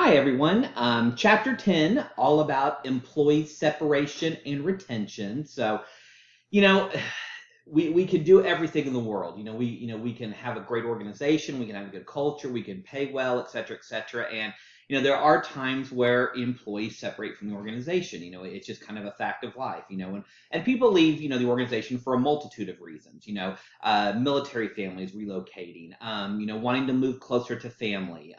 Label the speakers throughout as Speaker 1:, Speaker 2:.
Speaker 1: Hi, everyone. Chapter 10, all about employee separation and retention. So, you know, we can do everything in the world. We can have a great organization, we can have a good culture, we can pay well, et cetera, et cetera. And there are times where employees separate from the organization. It's just kind of a fact of life. And people leave the organization for a multitude of reasons. Military families relocating, wanting to move closer to family,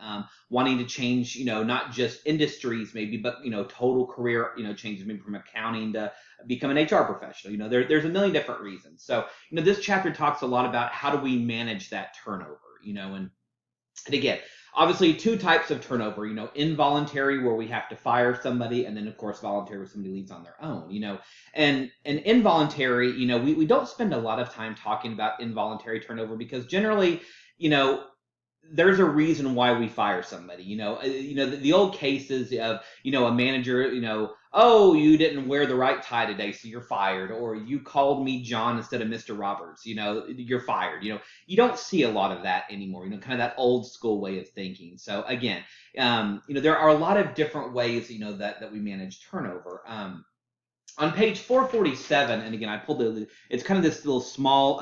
Speaker 1: wanting to change, not just industries maybe, but total career, changes maybe from accounting to become an HR professional. There's a million different reasons. So, this chapter talks a lot about how do we manage that turnover, and again, obviously two types of turnover, involuntary where we have to fire somebody, and then of course voluntary where somebody leaves on their own, and involuntary, we don't spend a lot of time talking about involuntary turnover because generally, there's a reason why we fire somebody. The old cases of, a manager, oh, you didn't wear the right tie today, so you're fired, or you called me John instead of Mr. Roberts, you're fired. You don't see a lot of that anymore. Kind of that old school way of thinking. So again, there are a lot of different ways, that we manage turnover. On page 447, and again, I pulled it's kind of this little small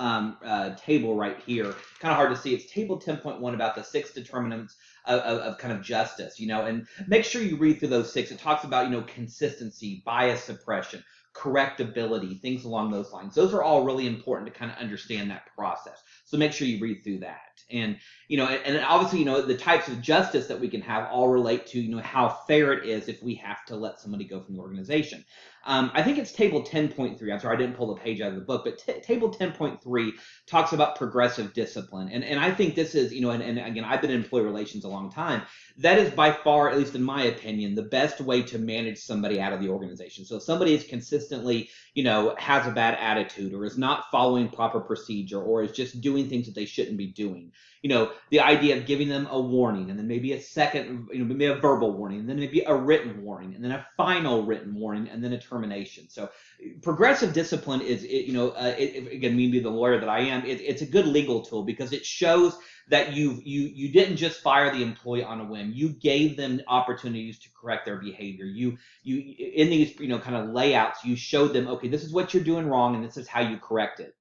Speaker 1: table right here. Kind of hard to see. It's table 10.1 about the 6 determinants of kind of justice, and make sure you read through those 6. It talks about, consistency, bias suppression, correctability, things along those lines. Those are all really important to kind of understand that process. So make sure you read through that. And, and obviously, the types of justice that we can have all relate to, how fair it is if we have to let somebody go from the organization. I think it's table 10.3. I'm sorry, I didn't pull the page out of the book, but table 10.3 talks about progressive discipline. And I think this is, and again, I've been in employee relations a long time. That is by far, at least in my opinion, the best way to manage somebody out of the organization. So if somebody is consistently, has a bad attitude or is not following proper procedure or is just doing things that they shouldn't be doing, the idea of giving them a warning and then maybe a second, maybe a verbal warning, and then maybe a written warning, and then a final written warning, and then a termination. So progressive discipline is, again, me being the lawyer that I am, it's a good legal tool because it shows that you didn't just fire the employee on a whim. You gave them opportunities to correct their behavior. You in these kind of layouts, you showed them, okay, this is what you're doing wrong, and this is how you correct it.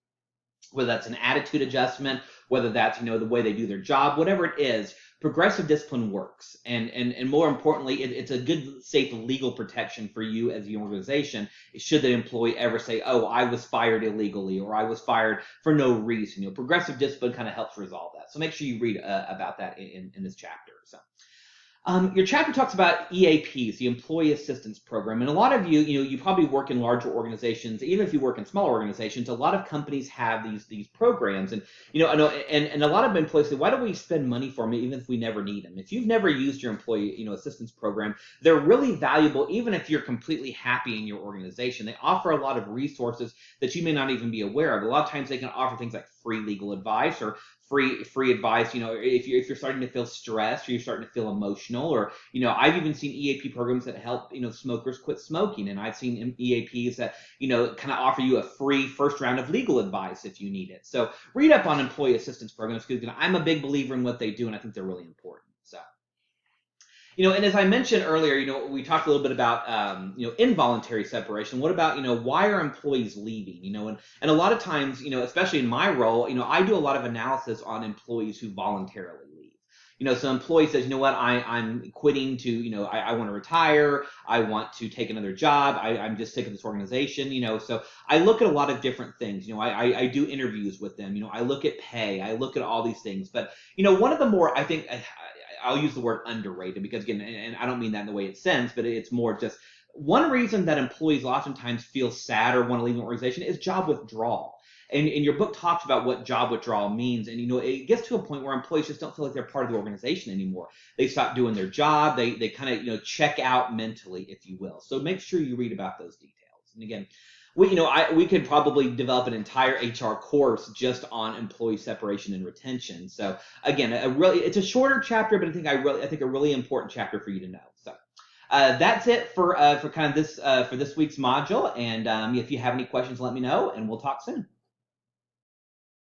Speaker 1: Whether that's an attitude adjustment, whether that's the way they do their job, whatever it is, progressive discipline works. And more importantly, it's a good, safe legal protection for you as the organization. Should the employee ever say, oh, I was fired illegally or I was fired for no reason, progressive discipline kind of helps resolve that. So make sure you read about that in this chapter. So. Your chapter talks about EAPs, the Employee Assistance Program, and a lot of you probably work in larger organizations. Even if you work in smaller organizations, a lot of companies have these programs, and and a lot of employees say, "Why do we spend money for them even if we never need them?" If you've never used your employee assistance program, they're really valuable, even if you're completely happy in your organization. They offer a lot of resources that you may not even be aware of. A lot of times, they can offer things like free legal advice or free advice, if you're starting to feel stressed or you're starting to feel emotional, or I've even seen EAP programs that help smokers quit smoking, and I've seen EAPs that kind of offer you a free first round of legal advice if you need it. So read up on employee assistance programs because I'm a big believer in what they do, and I think they're really important. So. And as I mentioned earlier, we talked a little bit about, involuntary separation. What about, why are employees leaving? And a lot of times, especially in my role, I do a lot of analysis on employees who voluntarily leave. So employee says, what, I'm quitting to, I want to retire. I want to take another job. I'm just sick of this organization, so I look at a lot of different things. I do interviews with them. I look at pay. I look at all these things. But, one of the more, I think, I'll use the word underrated because, again, and I don't mean that in the way it sounds, but it's more just one reason that employees oftentimes feel sad or want to leave an organization is job withdrawal. And your book talks about what job withdrawal means. And, it gets to a point where employees just don't feel like they're part of the organization anymore. They stop doing their job. They kind of, check out mentally, if you will. So make sure you read about those details. And again, we could probably develop an entire HR course just on employee separation and retention. So again, it's a shorter chapter, but I think a really important chapter for you to know. So that's it for kind of this for this week's module. And if you have any questions, let me know, and we'll talk soon.